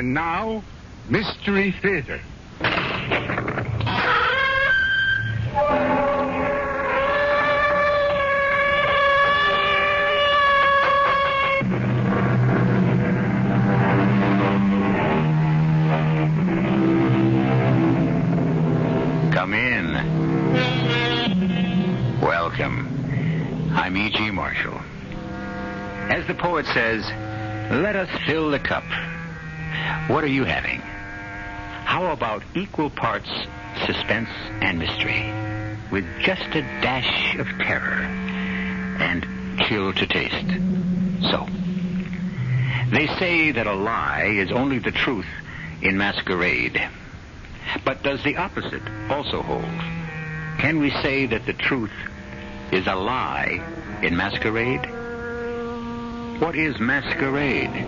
And now, Mystery Theater. Come in. Welcome. I'm E.G. Marshall. As the poet says, let us fill the cup. What are you having? How about equal parts suspense and mystery, with just a dash of terror and chill to taste? So, they say that a lie is only the truth in masquerade. But does the opposite also hold? Can we say that the truth is a lie in masquerade? What is masquerade?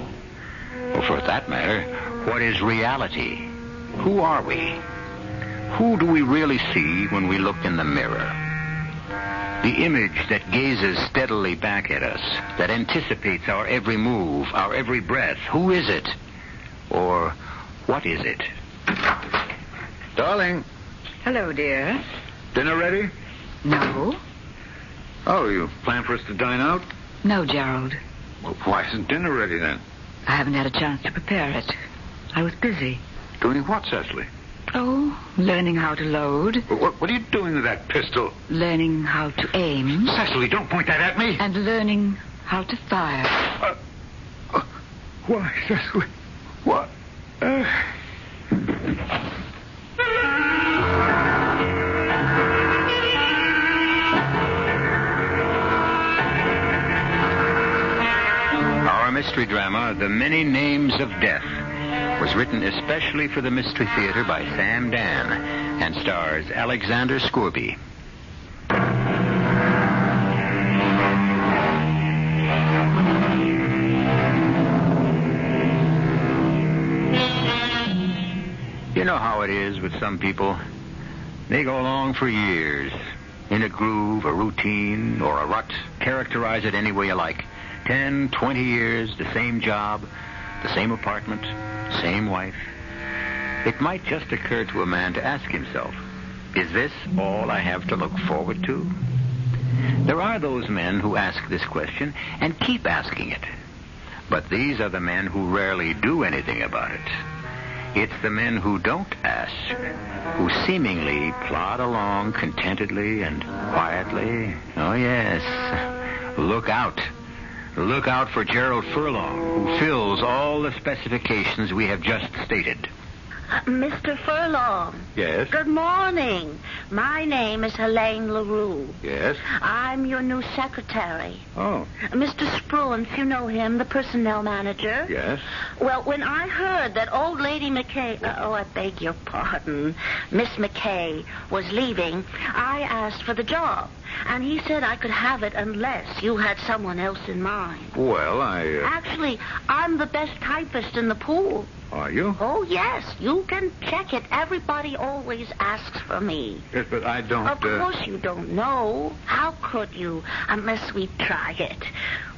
Or for that matter, what is reality? Who are we? Who do we really see when we look in the mirror? The image that gazes steadily back at us, that anticipates our every move, our every breath. Who is it? Or what is it? Darling. Hello, dear. Dinner ready? No. Oh, you plan for us to dine out? No, Gerald. Well, why isn't dinner ready then? I haven't had a chance to prepare it. I was busy. Doing what, Cecily? Oh, learning how to load. What are you doing with that pistol? Learning how to aim. Cecily, don't point that at me. And learning how to fire. Why, Cecily? What? Our mystery drama, The Many Names of Death, was written especially for the Mystery Theater by Sam Dann and stars Alexander Scourby. You know how it is with some people. They go along for years, in a groove, a routine, or a rut. Characterize it any way you like. 10, 20 years, the same job, the same apartment, same wife. It might just occur to a man to ask himself, is this all I have to look forward to? There are those men who ask this question and keep asking it. But these are the men who rarely do anything about it. It's the men who don't ask, who seemingly plod along contentedly and quietly. Oh, yes. Look out. Look out for Gerald Furlong, who fills all the specifications we have just stated. Mr. Furlong. Yes? Good morning. My name is Helene LaRue. Yes? I'm your new secretary. Oh. Mr. Spruance, you know him, the personnel manager? Yes? Well, when I heard that old lady McKay... I beg your pardon. Miss McKay was leaving, I asked for the job. And he said I could have it unless you had someone else in mind. Well, Actually, I'm the best typist in the pool. Are you? Oh, yes. You can check it. Everybody always asks for me. Yes, but I don't... Of course you don't know. How could you, unless we try it?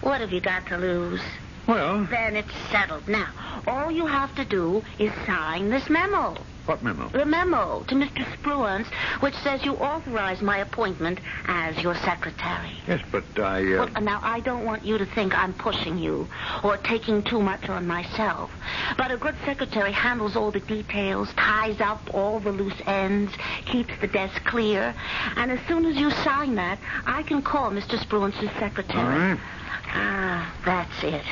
What have you got to lose? Well... Then it's settled. Now, all you have to do is sign this memo. What memo? The memo to Mr. Spruance, which says you authorize my appointment as your secretary. Yes, but I... Well, now, I don't want you to think I'm pushing you or taking too much on myself. But a good secretary handles all the details, ties up all the loose ends, keeps the desk clear. And as soon as you sign that, I can call Mr. Spruance's secretary. All right. Ah, that's it.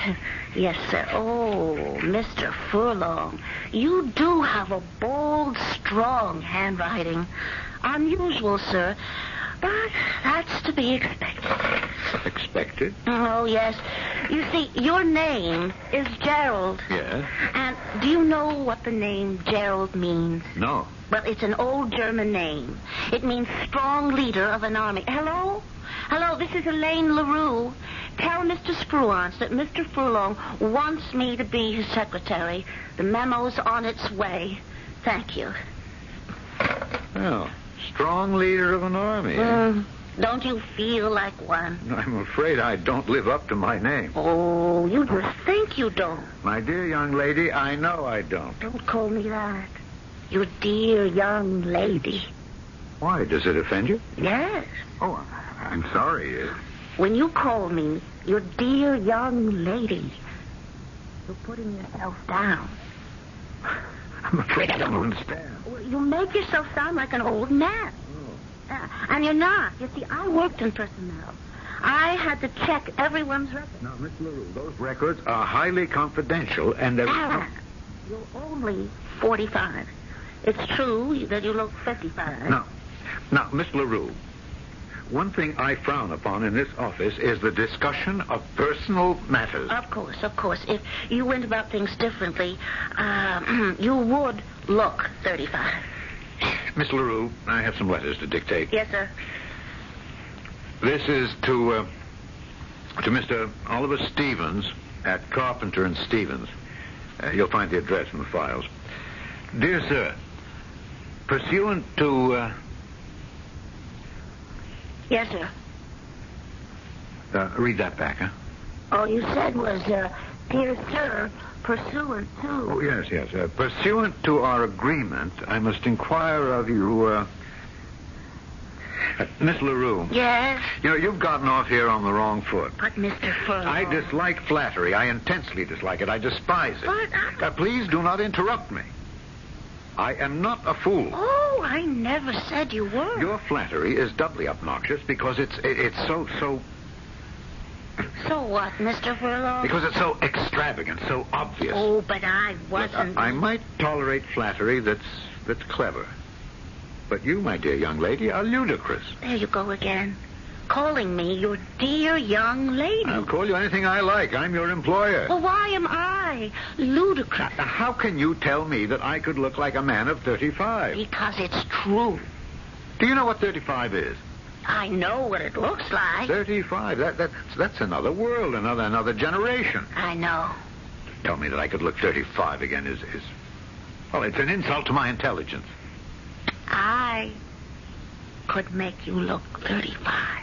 Yes, sir. Oh, Mr. Furlong, you do have a bold, strong handwriting. Unusual, sir, but that's to be expected. Expected? Oh, yes. You see, your name is Gerald. Yes? And do you know what the name Gerald means? No. Well, it's an old German name. It means strong leader of an army. Hello? Hello, this is Helene LaRue. Tell Mr. Spruance that Mr. Furlong wants me to be his secretary. The memo's on its way. Thank you. Well, strong leader of an army. Don't you feel like one? I'm afraid I don't live up to my name. Oh, you just think you don't. My dear young lady, I know I don't. Don't call me that. You dear young lady. Why? Does it offend you? Yes. Oh, I'm sorry. When you call me your dear young lady, you're putting yourself down. I'm afraid I don't understand. Well, you make yourself sound like an old man. And you're not. You see, I worked in personnel. I had to check everyone's records. Now, Miss LaRue, those records are highly confidential, and they're... You're only 45. It's true that you look 55. Now, Miss LaRue, one thing I frown upon in this office is the discussion of personal matters. Of course. If you went about things differently, you would look 35. Miss LaRue, I have some letters to dictate. Yes, sir. This is to Mr. Oliver Stevens at Carpenter and Stevens. You'll find the address in the files. Dear sir, pursuant to... Yes, sir. Read that back, huh? All you said was, dear sir, pursuant to... Oh, yes. Pursuant to our agreement, I must inquire of you, Miss LaRue. Yes? You know, you've gotten off here on the wrong foot. But, Mr. Furlong... I dislike flattery. I intensely dislike it. I despise it. But... please do not interrupt me. I am not a fool. Oh, I never said you were. Your flattery is doubly obnoxious because it's so... So what, Mr. Furlong? Because it's so extravagant, so obvious. Oh, but I wasn't... Look, I might tolerate flattery that's clever. But you, my dear young lady, are ludicrous. There you go again. Calling me your dear young lady. I'll call you anything I like. I'm your employer. Well, why am I ludicrous? Now, how can you tell me that I could look like a man of 35? Because it's true. Do you know what 35 is? I know what it looks like. 35. That's another world, another generation. I know. Tell me that I could look 35 again is well, it's an insult to my intelligence. I could make you look 35.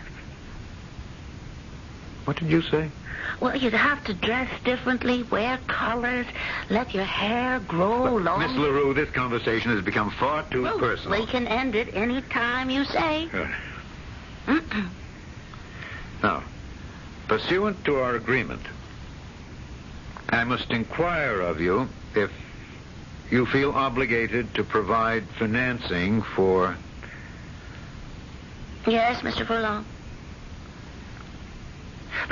What did you say? Well, you'd have to dress differently, wear colors, let your hair grow long. Miss LaRue, this conversation has become far too personal. We can end it any time you say. Now, pursuant to our agreement, I must inquire of you if you feel obligated to provide financing for... Yes, Mr. Furlong.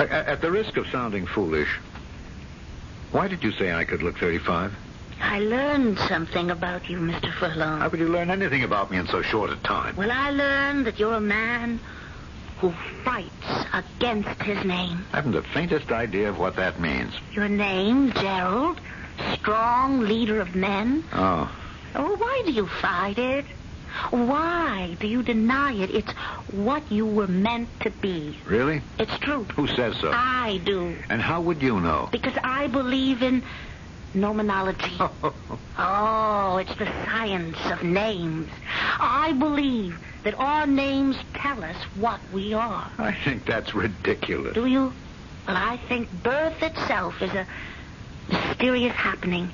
At the risk of sounding foolish, why did you say I could look 35? I learned something about you, Mr. Furlong. How could you learn anything about me in so short a time? Well, I learned that you're a man who fights against his name. I haven't the faintest idea of what that means. Your name, Gerald, strong leader of men. Oh. Oh, why do you fight it? Why do you deny it? It's what you were meant to be. Really? It's true. Who says so? I do. And how would you know? Because I believe in nomenology. Oh, it's the science of names. I believe that our names tell us what we are. I think that's ridiculous. Do you? Well, I think birth itself is a mysterious happening.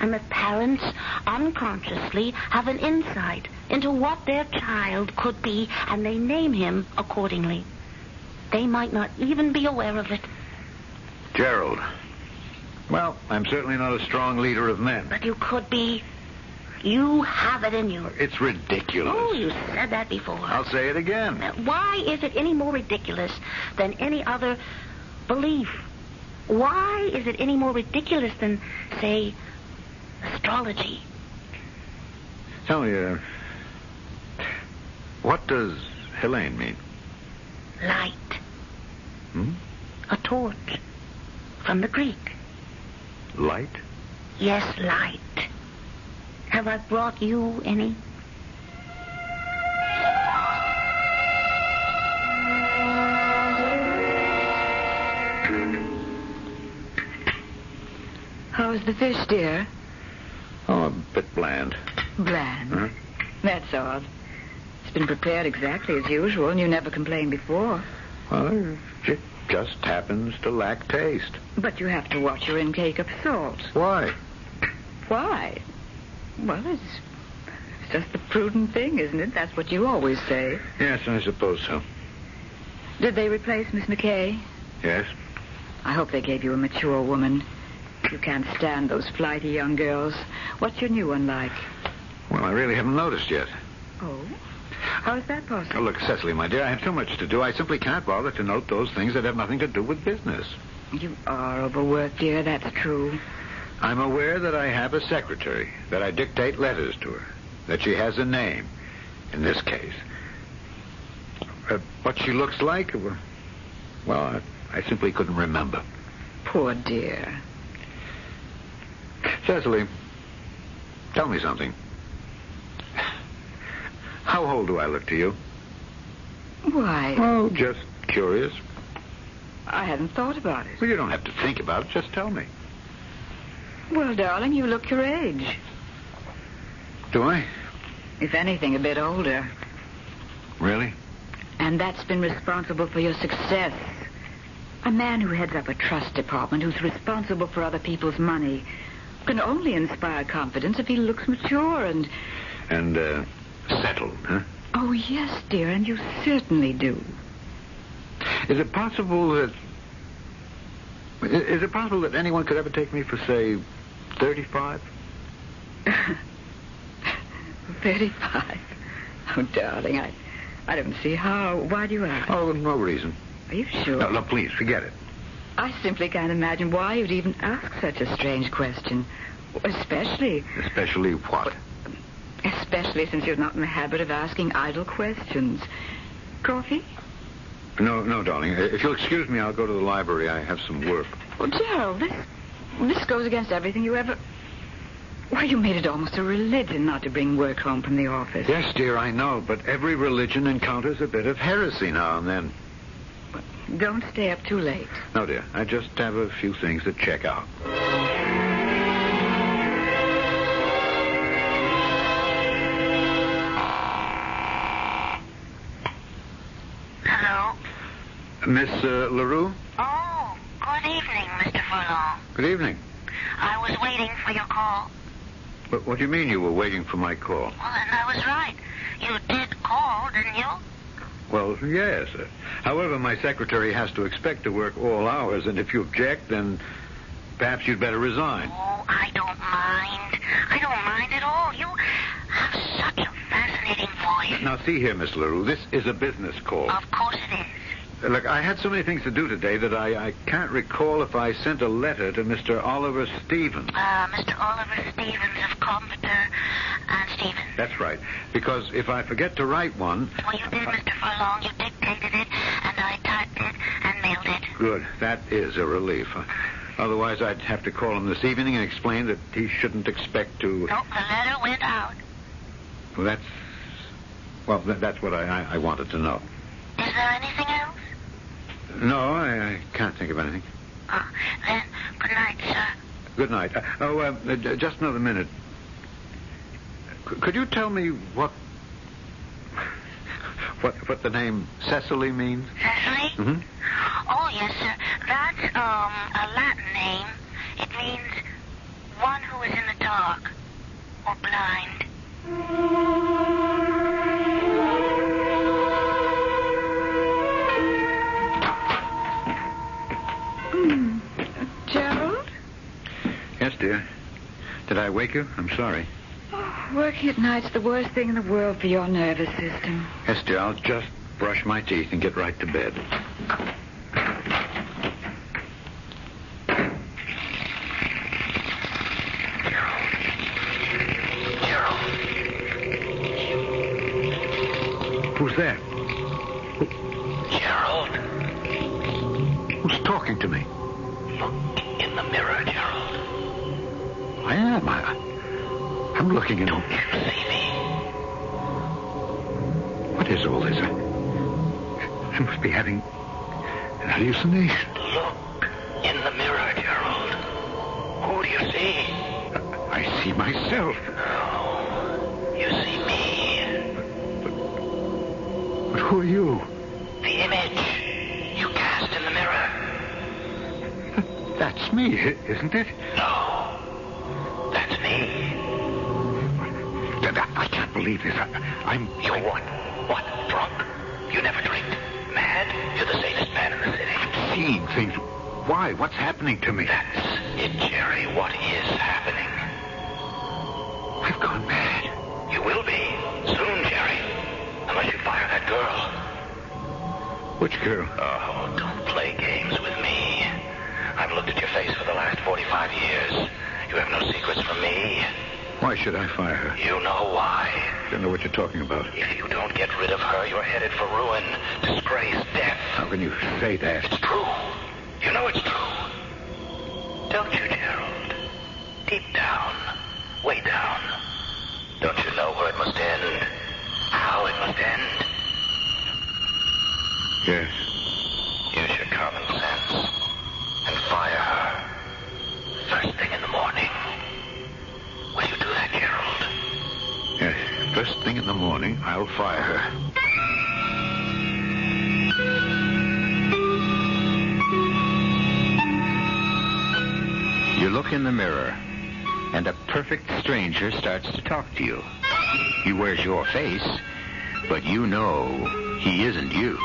And that parents unconsciously have an insight into what their child could be, and they name him accordingly. They might not even be aware of it. Gerald. Well, I'm certainly not a strong leader of men. But you could be. You have it in you. It's ridiculous. Oh, you said that before. I'll say it again. Why is it any more ridiculous than any other belief? Why is it any more ridiculous than, say, astrology? Tell me, what does Helene mean? Light. A torch. From the Greek. Light? Yes, light. Have I brought you any? How's the fish, dear? Oh, a bit bland. Bland. Huh? That's odd. It's been prepared exactly as usual, and you never complained before. Well, it just happens to lack taste. But you have to watch your intake of salt. Why? Why? Well, it's just the prudent thing, isn't it? That's what you always say. Yes, I suppose so. Did they replace Miss McKay? Yes. I hope they gave you a mature woman. You can't stand those flighty young girls. What's your new one like? Well, I really haven't noticed yet. Oh? How is that possible? Oh, look, Cecily, my dear, I have too much to do. I simply can't bother to note those things that have nothing to do with business. You are overworked, dear. That's true. I'm aware that I have a secretary, that I dictate letters to her, that she has a name, in this case. What she looks like, well, I simply couldn't remember. Poor dear. Cecily, tell me something. How old do I look to you? Why? Oh, just curious. I hadn't thought about it. Well, you don't have to think about it. Just tell me. Well, darling, you look your age. Do I? If anything, a bit older. Really? And that's been responsible for your success. A man who heads up a trust department, who's responsible for other people's money, can only inspire confidence if he looks mature and... And, settled, huh? Oh, yes, dear, and you certainly do. Is it possible that... Is it possible that anyone could ever take me for, say, 35? 35? Oh, darling, I don't see how. Why do you ask? Oh, no reason. Are you sure? No, please, forget it. I simply can't imagine why you'd even ask such a strange question. Especially... Especially what? Especially since you're not in the habit of asking idle questions. Coffee? No, darling. If you'll excuse me, I'll go to the library. I have some work. Well, Gerald, this goes against everything you ever... Why, you made it almost a religion not to bring work home from the office. Yes, dear, I know, but every religion encounters a bit of heresy now and then. Don't stay up too late. No, dear. I just have a few things to check out. Hello? Miss LaRue? Oh, good evening, Mr. Furlong. Good evening. I was waiting for your call. What do you mean you were waiting for my call? Well, and I was right. You did call, didn't you? Well, yes. However, my secretary has to expect to work all hours, and if you object, then perhaps you'd better resign. Oh, I don't mind. I don't mind at all. You have such a fascinating voice. Now, see here, Miss LaRue, this is a business call. Of course it is. Look, I had so many things to do today that I can't recall if I sent a letter to Mr. Oliver Stevens. Mr. Oliver Stevens of Carpenter and Stevens. That's right. Because if I forget to write one... Well, you did, Mr. Furlong. You dictated it, and I typed it and mailed it. Good. That is a relief. Otherwise, I'd have to call him this evening and explain that he shouldn't expect to... No, the letter went out. Well, that's what I wanted to know. Is there anything else? No, I can't think of anything. Then, good night, sir. Good night. Just another minute. Could you tell me what the name Cecily means? Cecily? Mm-hmm. Oh, yes, sir. That's, a Latin name. It means one who is in the dark or blind. Gerald? Yes, dear. Did I wake you? I'm sorry. Oh, working at night's the worst thing in the world for your nervous system. Yes, dear. I'll just brush my teeth and get right to bed. Who's there? Gerald, Who's talking to me? look in the mirror, Gerald. I am. I'm looking in. Don't you see me? What is all this? I must be having an hallucination. Look in the mirror, Gerald. Who do you see? I see myself. You see me. Who are you? The image you cast in the mirror. That's me, isn't it? No. That's me. I can't believe this. You're what? What? Drunk? You never drink. Mad? You're the sanest man in the city. I've seen things. Why? What's happening to me? That's it, Jerry. What is happening? I've gone mad. You will be. Soon, Jerry. Unless you fire that girl. Which girl? Oh, don't play games with me. I've looked at your face for the last 45 years. You have no secrets from me. Why should I fire her? You know why. I don't know what you're talking about. If you don't get rid of her, you're headed for ruin, disgrace, death. How can you say that? It's true. You know it's true. Don't you, Gerald? Deep down, way down. Don't you know where it must end? How it must end? Yes. Use your common sense and fire her. First thing in the morning. Will you do that, Gerald? Yes. First thing in the morning, I'll fire her. You look in the mirror, and a perfect stranger starts to talk to you. He wears your face, but you know he isn't you.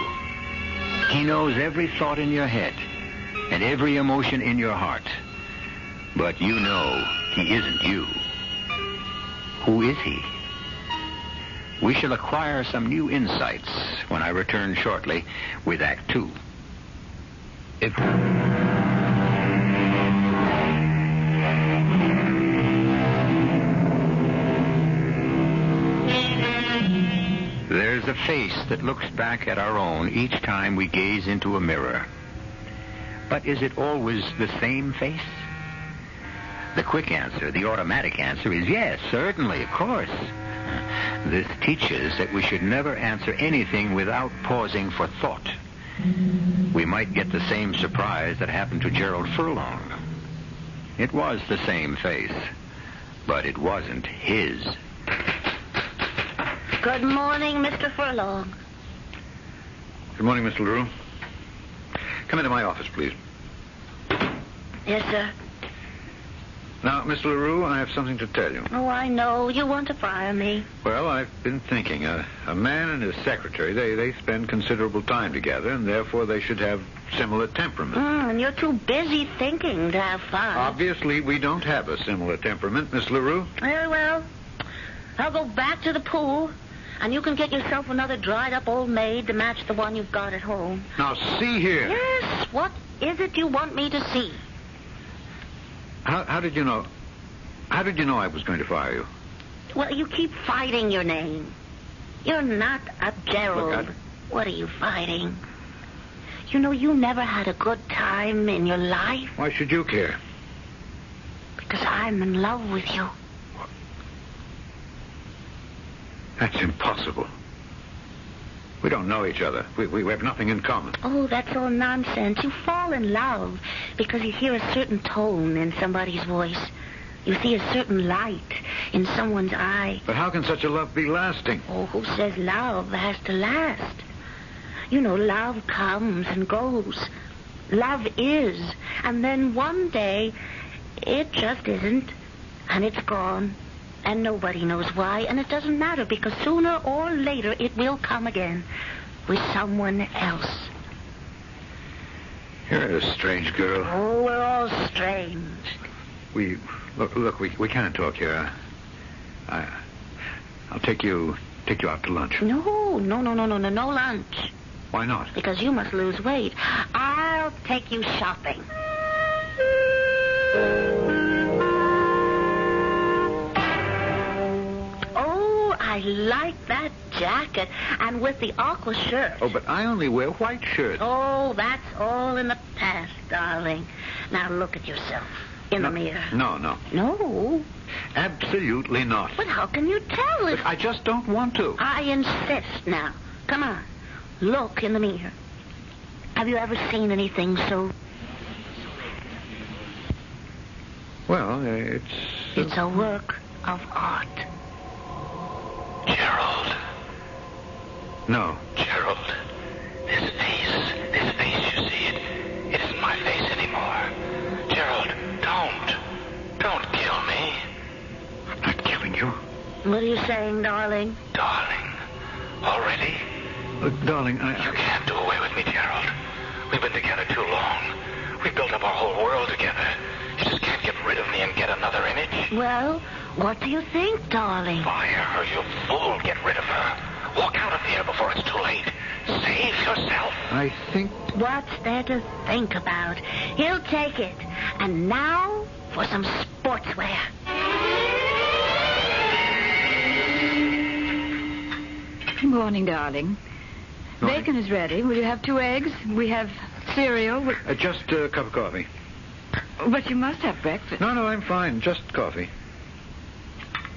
He knows every thought in your head and every emotion in your heart, but you know he isn't you. Who is he? We shall acquire some new insights when I return shortly with Act 2. There's a face that looks back at our own each time we gaze into a mirror. But is it always the same face? The quick answer, the automatic answer is yes, certainly, of course. This teaches that we should never answer anything without pausing for thought. We might get the same surprise that happened to Gerald Furlong. It was the same face, but it wasn't his. Good morning, Mr. Furlong. Good morning, Mr. LaRue. Come into my office, please. Yes, sir. Now, Mr. LaRue, I have something to tell you. Oh, I know. You want to fire me. Well, I've been thinking. A man and his secretary, they spend considerable time together, and therefore they should have similar temperament. And you're too busy thinking to have fun. Obviously, we don't have a similar temperament, Miss LaRue. Very well. I'll go back to the pool, and you can get yourself another dried-up old maid to match the one you've got at home. Now, see here. Yes, what is it you want me to see? How did you know? How did you know I was going to fire you? Well, you keep fighting your name. You're not a Gerald. Look, What are you fighting? You know, you never had a good time in your life. Why should you care? Because I'm in love with you. That's impossible. We don't know each other. We have nothing in common. Oh, that's all nonsense. You fall in love because you hear a certain tone in somebody's voice. You see a certain light in someone's eye. But how can such a love be lasting? Oh, who says love has to last? You know, love comes and goes. Love is. And then one day, it just isn't. And it's gone. And nobody knows why, and it doesn't matter, because sooner or later it will come again with someone else. You're a strange girl. Oh, we're all strange. Look, we can't talk here. I'll take you out to lunch. No lunch. Why not? Because you must lose weight. I'll take you shopping. I like that jacket, and with the aqua shirt. Oh, but I only wear white shirts. Oh, that's all in the past, darling. Now look at yourself in the mirror. No. No? Absolutely not. But how can you tell if... But I just don't want to. I insist now. Come on. Look in the mirror. Have you ever seen anything so... Well, It's a work of art. Gerald. No. Gerald. Gerald, this face, you see, it isn't my face anymore. Gerald, don't kill me. I'm not killing you. What are you saying, darling? Darling, already? Look, darling, You can't do away with me, Gerald. We've been together too long. We built up our whole world together. You just can't get rid of me and get another image. Well, what do you think, darling? Fire her, you fool. Get rid of her. Walk out of here before it's too late. Save yourself. I think... What's there to think about? He'll take it. And now for some sportswear. Good morning, darling. Morning. Bacon is ready. Will you have 2 eggs? We have cereal. just a cup of coffee. But you must have breakfast. No, I'm fine. Just coffee.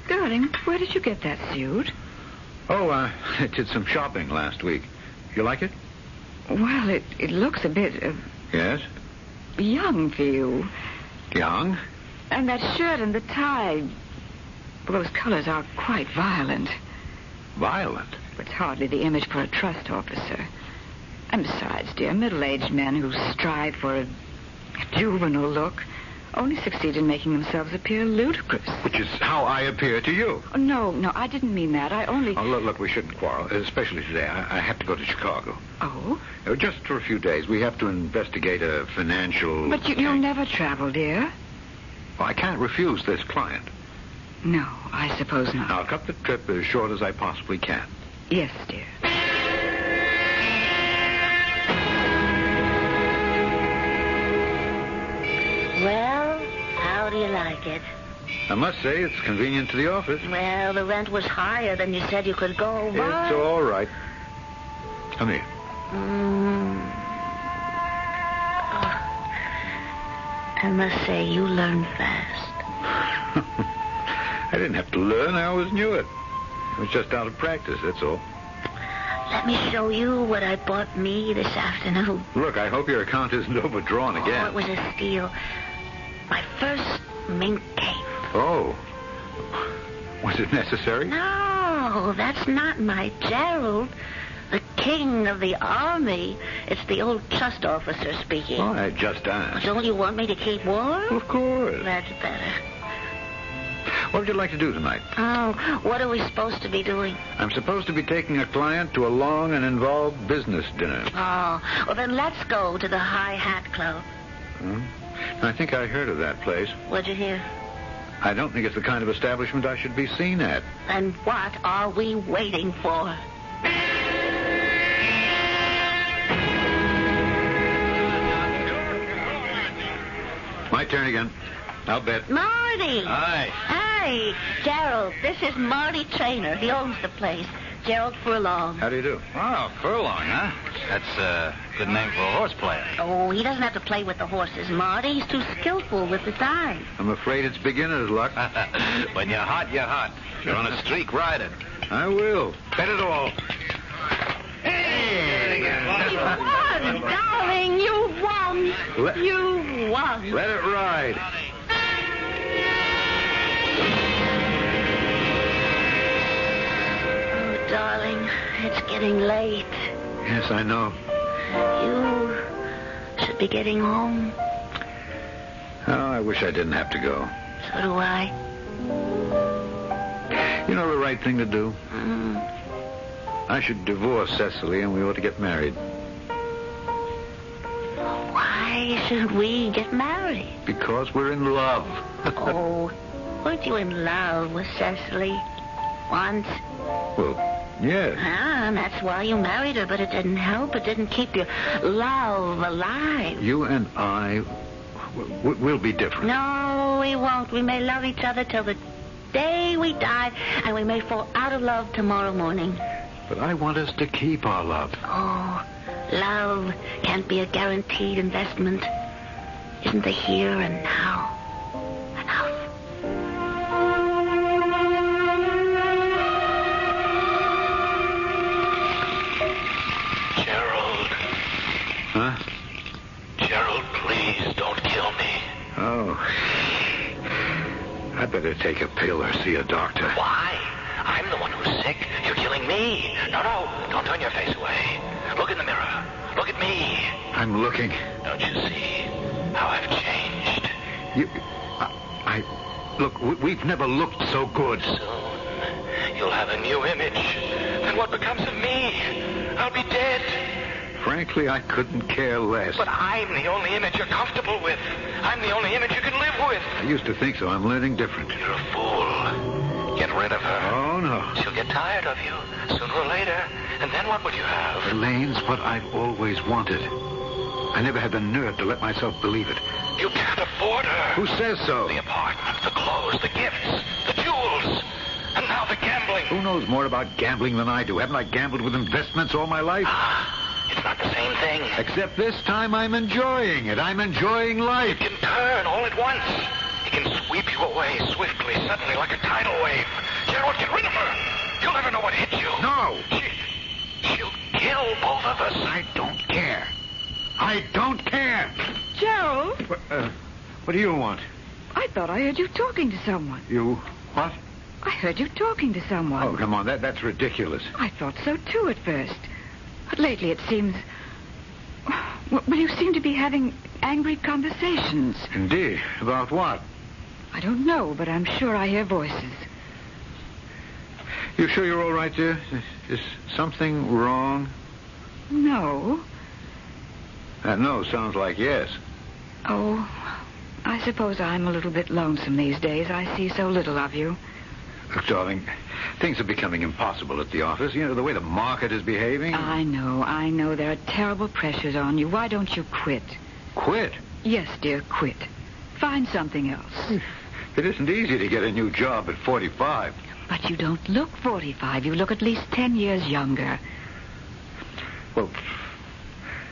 Darling, where did you get that suit? Oh, I did some shopping last week. You like it? Well, it looks a bit Yes. young for you. Young? And that shirt and the tie, well, those colors are quite violent. Violent? It's hardly the image for a trust officer. And besides, dear, middle-aged men who strive for a juvenile look only succeed in making themselves appear ludicrous. Which is how I appear to you. Oh, no, I didn't mean that. I only... Oh, look, we shouldn't quarrel, especially today. I have to go to Chicago. Oh? Just for a few days. We have to investigate a financial... But you'll never travel, dear. Well, I can't refuse this client. No, I suppose not. I'll cut the trip as short as I possibly can. Yes, dear. Well, how do you like it? I must say it's convenient to the office. Well, the rent was higher than you said you could go, but... It's all right. Come here. I must say, you learn fast. I didn't have to learn. I always knew it. It was just out of practice, that's all. Let me show you what I bought me this afternoon. Look, I hope your account isn't overdrawn again. Oh, it was a steal. My first mink cape. Oh. Was it necessary? No, that's not my Gerald. The king of the army. It's the old trust officer speaking. Oh, I just asked. Don't you want me to keep warm? Of course. That's better. What would you like to do tonight? Oh, what are we supposed to be doing? I'm supposed to be taking a client to a long and involved business dinner. Oh, well, then let's go to the High Hat Club. I think I heard of that place. What'd you hear? I don't think it's the kind of establishment I should be seen at. And what are we waiting for? My turn again. I'll bet. Marty! Hi. Hey, Gerald, this is Marty Trainer. He owns the place. Gerald Furlong. How do you do? Oh, Furlong, huh? That's a good name for a horse player. Oh, he doesn't have to play with the horses, Marty. He's too skillful with the sign. I'm afraid it's beginner's luck. When you're hot, you're hot. If you're on a streak, ride it. I will. Bet it all. Hey! You won, darling. You won. You won. Let it ride. Oh, darling, it's getting late. Yes, I know. You should be getting home. Oh, I wish I didn't have to go. So do I. You know the right thing to do? I should divorce Cecily and we ought to get married. Why should we get married? Because we're in love. Oh, weren't you in love with Cecily once? Well, yes. Ah, and that's why you married her, but it didn't help. It didn't keep your love alive. You and I will be different. No, we won't. We may love each other till the day we die, and we may fall out of love tomorrow morning. But I want us to keep our love. Oh, love can't be a guaranteed investment. Isn't the here and now enough? Gerald. Huh? Gerald, please don't kill me. Oh. I better take a pill or see a doctor. Why? I'm the one who's sick. You're killing gambling me. No, don't turn your face away. Look in the mirror. Look at me. I'm looking. Don't you see how I've changed? Look, we've never looked so good. Soon, you'll have a new image. Then what becomes of me? I'll be dead. Frankly, I couldn't care less. But I'm the only image you're comfortable with. I'm the only image you can live with. I used to think so. I'm learning different. You're a fool. Get rid of her. Oh, no. She'll get tired of you sooner or later. And then what would you have? Elaine's what I've always wanted. I never had the nerve to let myself believe it. You can't afford her. Who says so? The apartment, the clothes, the gifts, the jewels, and now the gambling. Who knows more about gambling than I do? Haven't I gambled with investments all my life? It's not the same thing. Except this time I'm enjoying it. I'm enjoying life. It can turn all at once. It can sweep you away swiftly, suddenly, like a tidal wave. Gerald, get rid of her. You'll never know what hit you. No. She'll kill both of us. I don't care. I don't care. Gerald, What do you want? I thought I heard you talking to someone. You what? I heard you talking to someone. Oh, come on. That's ridiculous. I thought so, too, at first. But lately it seems... Well, you seem to be having angry conversations. Indeed. About what? I don't know, but I'm sure I hear voices. You sure you're all right, dear? Is something wrong? No. That no sounds like yes. Oh, I suppose I'm a little bit lonesome these days. I see so little of you. Look, darling, things are becoming impossible at the office. You know, the way the market is behaving. I know. There are terrible pressures on you. Why don't you quit? Quit? Yes, dear, quit. Find something else. It isn't easy to get a new job at 45. But you don't look 45. You look at least 10 years younger. Well,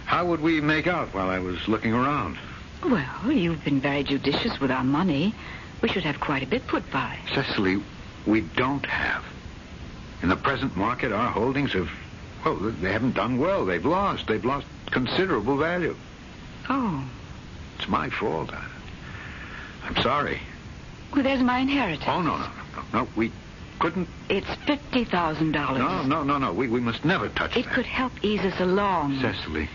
how would we make out while I was looking around? Well, you've been very judicious with our money. We should have quite a bit put by. Cecily, we don't have. In the present market, our holdings have, well, they haven't done well. They've lost considerable value. Oh. It's my fault. I'm sorry. Well, there's my inheritance. Oh, no. We couldn't... It's $50,000. No. We must never touch it that. Could help ease us along. Cecily.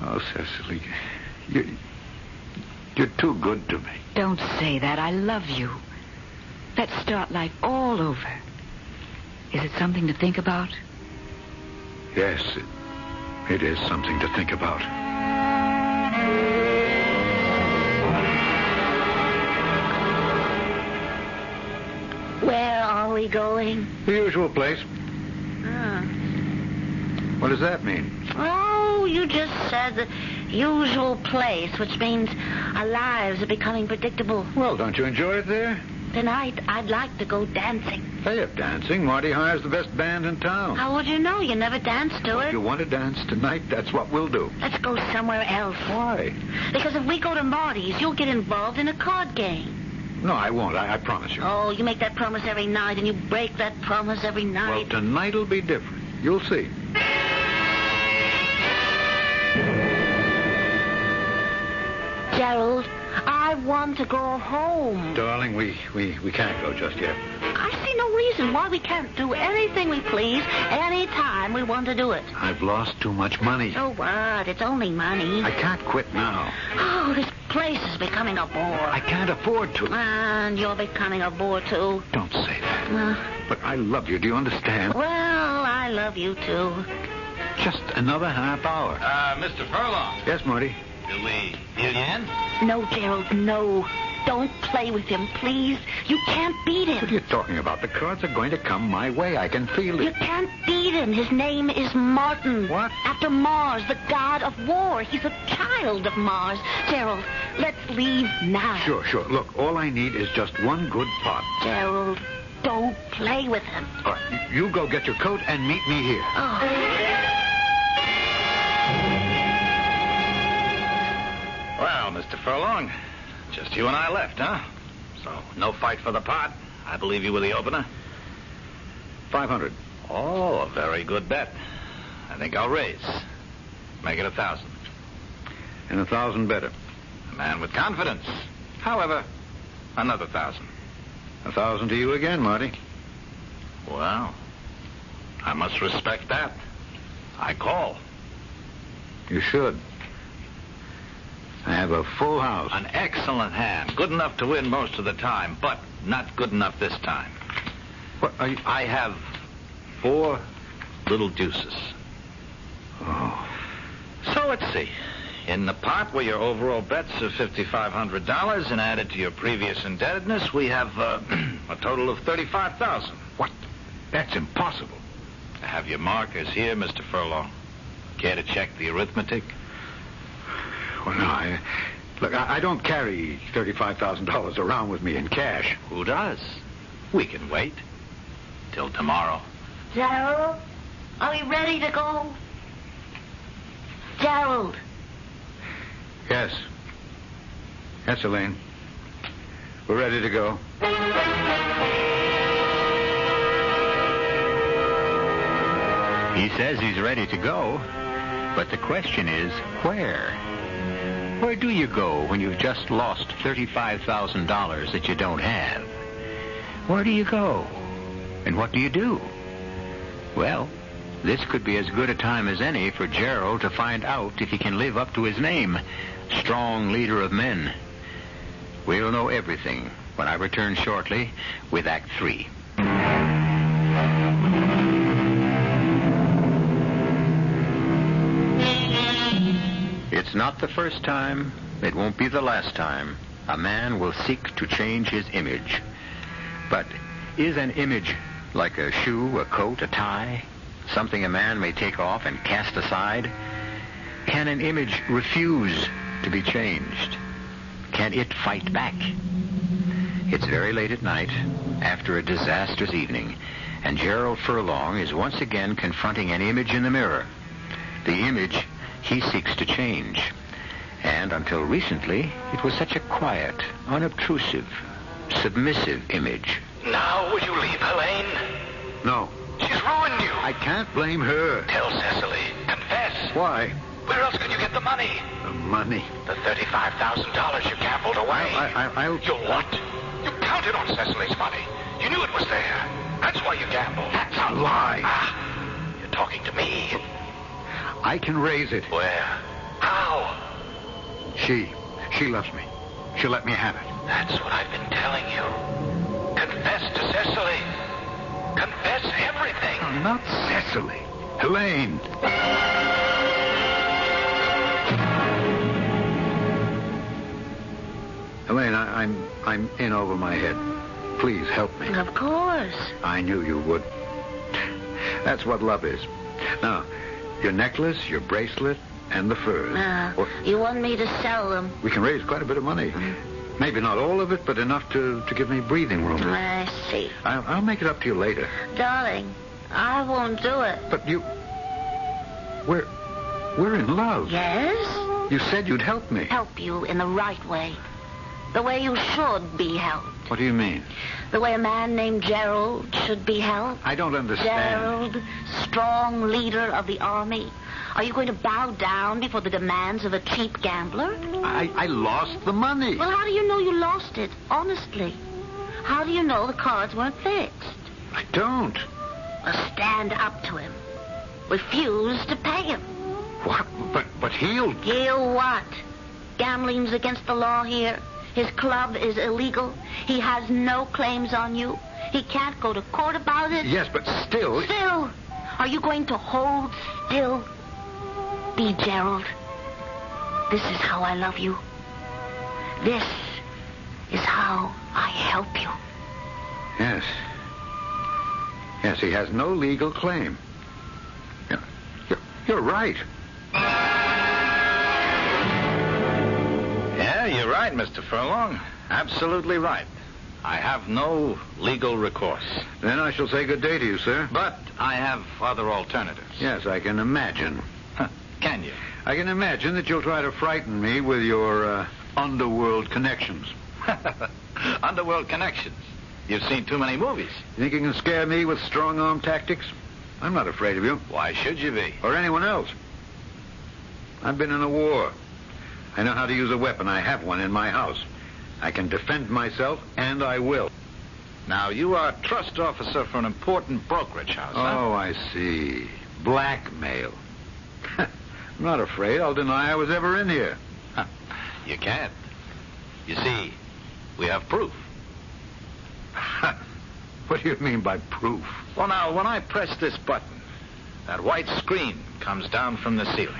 Oh, Cecily. You're too good to me. Don't say that. I love you. Let's start life all over. Is it something to think about? Yes, it is something to think about. Where are we going? The usual place. Ah. What does that mean? Oh, you just said the usual place, which means our lives are becoming predictable. Well, don't you enjoy it there? Tonight, I'd like to go dancing. Hey, if dancing, Marty hires the best band in town. How would you know? You never danced to If it. you want to dance tonight, that's what we'll do. Let's go somewhere else. Why? Because if we go to Marty's, you'll get involved in a card game. No, I won't. I promise you. Oh, you make that promise every night, and you break that promise every Well, night. tonight'll be different. You'll see. Gerald, I want to go home. Darling, we can't go just yet. I see no reason why we can't do anything we please any time we want to do it. I've lost too much money. So what? It's only money. I can't quit now. Oh, this place is becoming a bore. I can't afford to. And you're becoming a bore, too. Don't say that. But I love you. Do you understand? Well, I love you, too. Just another half hour. Mr. Furlong, Yes, Marty. do we deal you in? No, Gerald, no. Don't play with him, please. You can't beat What are him. you talking about? The cards are going to come my way. I can feel You it. can't beat him. His name is Martin. What? After Mars, the god of war. He's a child of Mars. Gerald, let's leave now. Sure. Look, all I need is just one good pot. Gerald, don't play with him. All right, you go get your coat and meet me here. Oh. Well, Mr. Furlong, just you and I left, huh? So, no fight for the pot. I believe you were the opener. 500. Oh, a very good bet. I think I'll raise. Make it 1,000. And 1,000 better. A man with confidence. However, another 1,000. 1,000 to you again, Marty. Well, I must respect that. I call. You should. I have a full house. An excellent hand. Good enough to win most of the time, but not good enough this time. What are you... I have 4 little deuces. Oh. So let's see. In the pot where your overall bets of $5,500 and added to your previous indebtedness, we have a total of $35,000. What? That's impossible. I have your markers here, Mr. Furlong. Care to check the arithmetic? Well, no, I don't carry $35,000 around with me in cash. Who does? We can wait till tomorrow. Gerald, are we ready to go? Gerald. Yes. Yes, Elaine. We're ready to go. He says he's ready to go, but the question is, where? Where do you go when you've just lost $35,000 that you don't have? Where do you go? And what do you do? Well, this could be as good a time as any for Gerald to find out if he can live up to his name, strong leader of men. We'll know everything when I return shortly with Act 3. It's not the first time, it won't be the last time, a man will seek to change his image. But is an image like a shoe, a coat, a tie, something a man may take off and cast aside? Can an image refuse to be changed? Can it fight back? It's very late at night, after a disastrous evening, and Gerald Furlong is once again confronting an image in the mirror. The image he seeks to change. And until recently, it was such a quiet, unobtrusive, submissive image. Now will you leave, Helene? No. She's ruined you. I can't blame her. Tell Cecily. Confess. Why? Where else can you get the money? The money. The $35,000 you gambled away. I'll... You what? You counted on Cecily's money. You knew it was there. That's why you gambled. That's a lie. You're talking to me. I can raise it. Where? How? She loves me. She'll let me have it. That's what I've been telling you. Confess to Cecily. Confess everything. No, not Cecily. Helene. Helene, I'm in over my head. Please help me. Of course. I knew you would. That's what love is. Now, your necklace, your bracelet, and the furs. You want me to sell them? We can raise quite a bit of money. Maybe not all of it, but enough to give me breathing room. I see. I'll make it up to you later. Darling, I won't do it. But you... We're in love. Yes? You said you'd help me. Help you in the right way. The way you should be helped. What do you mean? The way a man named Gerald should be helped. I don't understand. Gerald, strong leader of the army. Are you going to bow down before the demands of a cheap gambler? I lost the money. Well, how do you know you lost it? Honestly. How do you know the cards weren't fixed? I don't. Well, stand up to him. Refuse to pay him. What? But he'll... He'll what? Gambling's against the law here. His club is illegal. He has no claims on you. He can't go to court about it. Yes, but still... Still? Are you going to hold still? Be Gerald. This is how I love you. This is how I help you. Yes. Yes, he has no legal claim. You're right. Yeah, you're right, Mr. Furlong. Absolutely right. I have no legal recourse. Then I shall say good day to you, sir. But I have other alternatives. Yes, I can imagine. Can you? I can imagine that you'll try to frighten me with your underworld connections. Underworld connections? You've seen too many movies. You think you can scare me with strong-arm tactics? I'm not afraid of you. Why should you be? Or anyone else. I've been in a war. I know how to use a weapon. I have one in my house. I can defend myself, and I will. Now, you are a trust officer for an important brokerage house, huh? Oh, I see. Blackmail. I'm not afraid. I'll deny I was ever in here. You can't. You see, we have proof. What do you mean by proof? Well, now, when I press this button, that white screen comes down from the ceiling.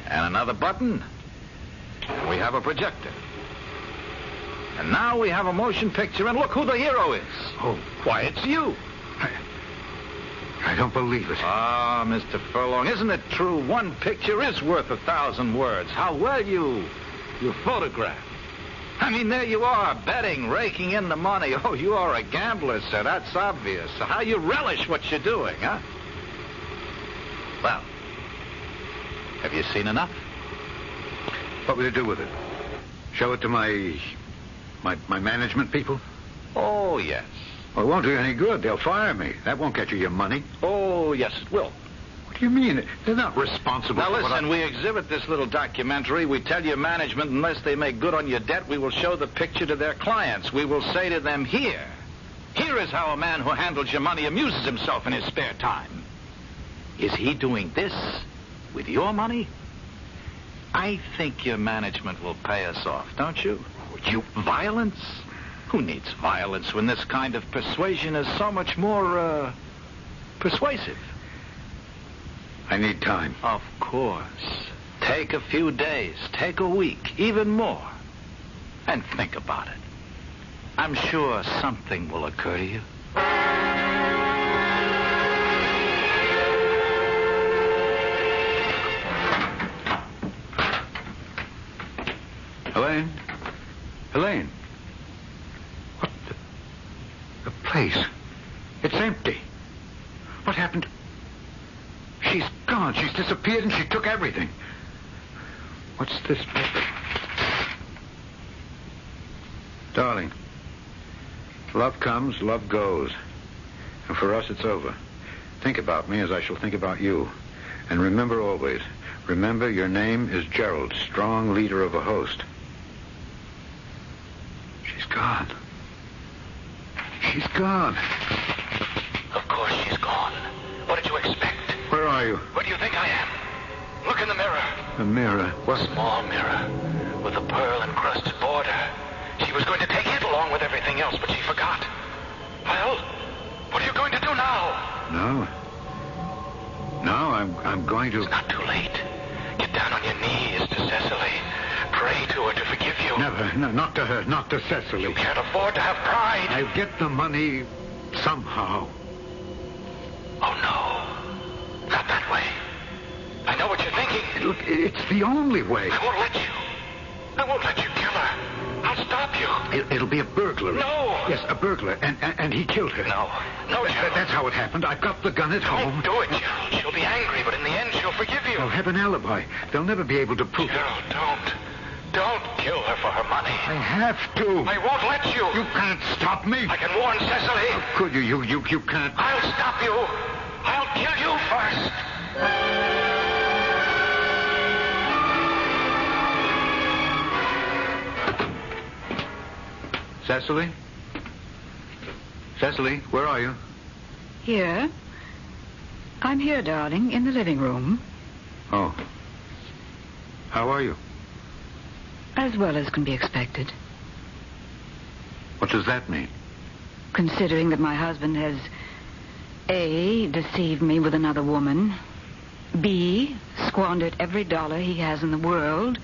And another button, and we have a projector. And now we have a motion picture, and look who the hero is. Oh. Why, it's you. I don't believe it. Ah, Mr. Furlong, isn't it true? One picture is worth 1,000 words. How well you photograph. I mean, there you are, betting, raking in the money. Oh, you are a gambler, sir. That's obvious. So how you relish what you're doing, huh? Well, have you seen enough? What will you do with it? Show it to my management people? Oh, yes. Well, it won't do you any good. They'll fire me. That won't get you your money. Oh, yes, it will. What do you mean? They're not responsible Now, for what listen, we exhibit this little documentary. We tell your management, unless they make good on your debt, we will show the picture to their clients. We will say to them, here is how a man who handles your money amuses himself in his spare time. Is he doing this with your money? I think your management will pay us off, don't you? You, violence? Who needs violence when this kind of persuasion is so much more, persuasive? I need time. Of course. Take a few days. Take a week. Even more. And think about it. I'm sure something will occur to you. Elaine? Elaine? What the place? It's empty. What happened? She's gone. She's disappeared and she took everything. What's this paper? Darling, love comes, love goes. And for us, it's over. Think about me as I shall think about you. And remember always, remember your name is Gerald, strong leader of a host. She's gone. She's gone. Of course she's gone. What did you expect? Where are you? Where do you think I am? Look in the mirror. The mirror. What? Small mirror with a pearl-encrusted border. She was going to take it along with everything else, but she forgot. Well, what are you going to do now? No, I'm going to... It's not too late. Get down on your knees to Cecily. Pray to her to forgive you. Never. No, not to her. Not to Cecily. You can't afford to have pride. I'll get the money somehow. Oh, no. Not that way. I know what you're thinking. Look, it's the only way. I won't let you. I won't let you kill her. I'll stop you. It'll be a burglary. No. Yes, a burglar, and he killed her. No, Gerald. That's how it happened. I've got the gun at home. Don't do it, Gerald. She'll be angry, but in the end, she'll forgive you. I'll have an alibi. They'll never be able to prove Gerald, it. don't kill her for her money. I have to. I won't let you. You can't stop me. I can warn Cecily. How could you? You can't. I'll stop you. I'll kill you first. Cecily? Cecily, where are you? Here. I'm here, darling, in the living room. Oh. How are you? As well as can be expected. What does that mean? Considering that my husband has A, deceived me with another woman, B, squandered every dollar he has in the world,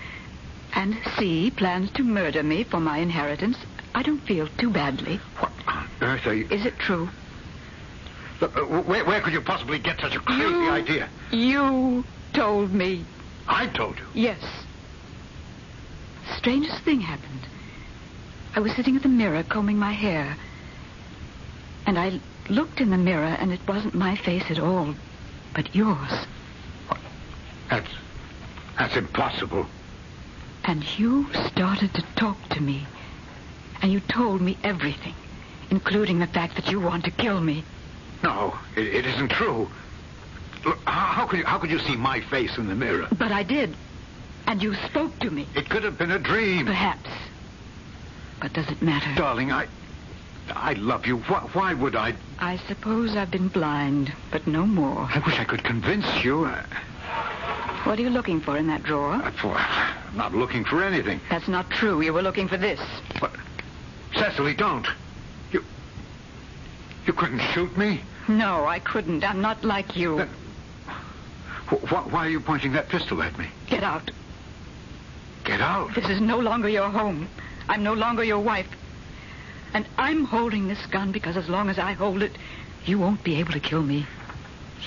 and C, plans to murder me for my inheritance, I don't feel too badly. What on earth are you... Is it true? Look, where could you possibly get such a crazy idea? You told me. I told you? Yes. Strangest thing happened. I was sitting at the mirror combing my hair, and I looked in the mirror, and it wasn't my face at all, but yours. That's impossible. And you started to talk to me, and you told me everything, including the fact that you want to kill me. No, it isn't true. Look, how could you see my face in the mirror? But I did, and you spoke to me. It could have been a dream. Perhaps. But does it matter? Darling, I love you. Why would I? I suppose I've been blind, but no more. I wish I could convince you. What are you looking for in that drawer? I'm not looking for anything. That's not true. You were looking for this. What? Cecily, don't. You couldn't shoot me? No, I couldn't. I'm not like you. Then, why are you pointing that pistol at me? Get out. Get out? This is no longer your home. I'm no longer your wife. And I'm holding this gun because as long as I hold it, you won't be able to kill me.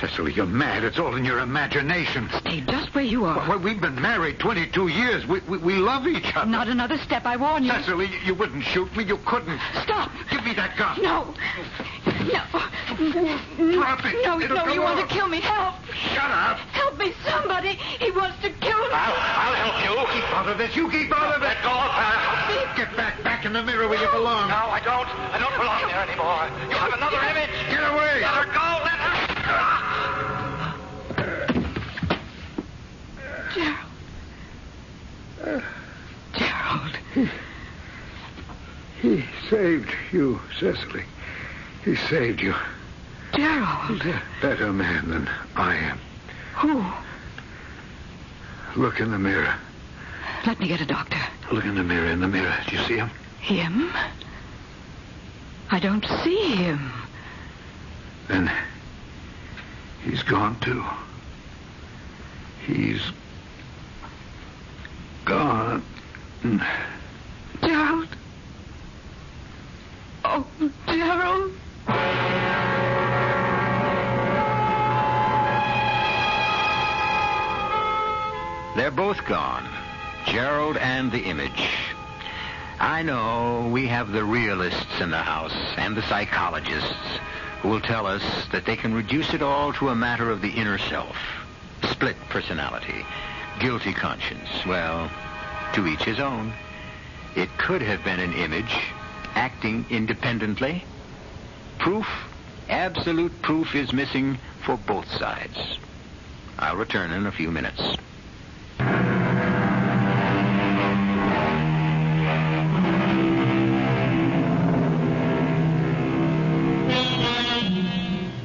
Cecily, you're mad. It's all in your imagination. Stay just where you are. Well, we've been married 22 years. We love each other. Not another step, I warn you. Cecily, you wouldn't shoot me. You couldn't. Stop. Give me that gun. No. Drop it. No, It'll no, go you want off. to kill me. Help. Shut up. Help me, somebody. He wants to kill me. I'll help you. Keep out of this. You keep out of it. Let go of her. Get back in the mirror where you belong. No, I don't. I don't belong there anymore. You have another image. Get away. Let her go. Let her. Gerald. He saved you, Cecily. He saved you. Gerald. He's a better man than I am. Who? Look in the mirror. Let me get a doctor. Look in the mirror. Do you see him? Him? I don't see him. Then he's gone, too. He's gone. Gerald. Oh, Gerald. They're both gone, Gerald and the image. I know we have the realists in the house and the psychologists who will tell us that they can reduce it all to a matter of the inner self. Split personality, guilty conscience. Well, to each his own. It could have been an image acting independently. Proof, absolute proof, is missing for both sides. I'll return in a few minutes.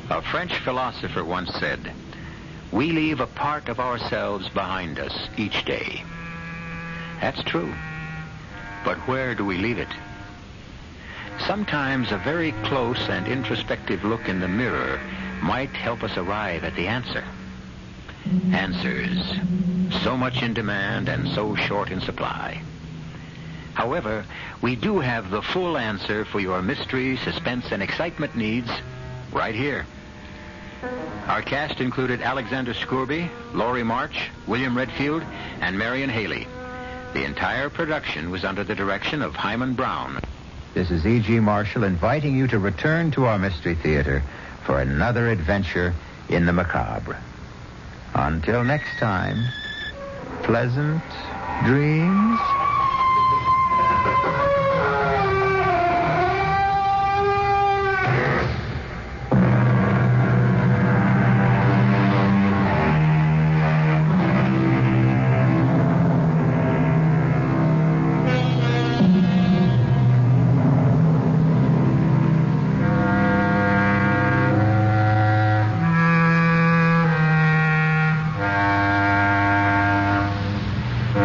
A French philosopher once said, "We leave a part of ourselves behind us each day." That's true. But where do we leave it? Sometimes a very close and introspective look in the mirror might help us arrive at the answer. Answers, so much in demand and so short in supply. However, we do have the full answer for your mystery, suspense, and excitement needs right here. Our cast included Alexander Scourby, Laurie March, William Redfield, and Marian Hailey. The entire production was under the direction of Himan Brown. This is E.G. Marshall inviting you to return to our Mystery Theater for another adventure in the macabre. Until next time, pleasant dreams.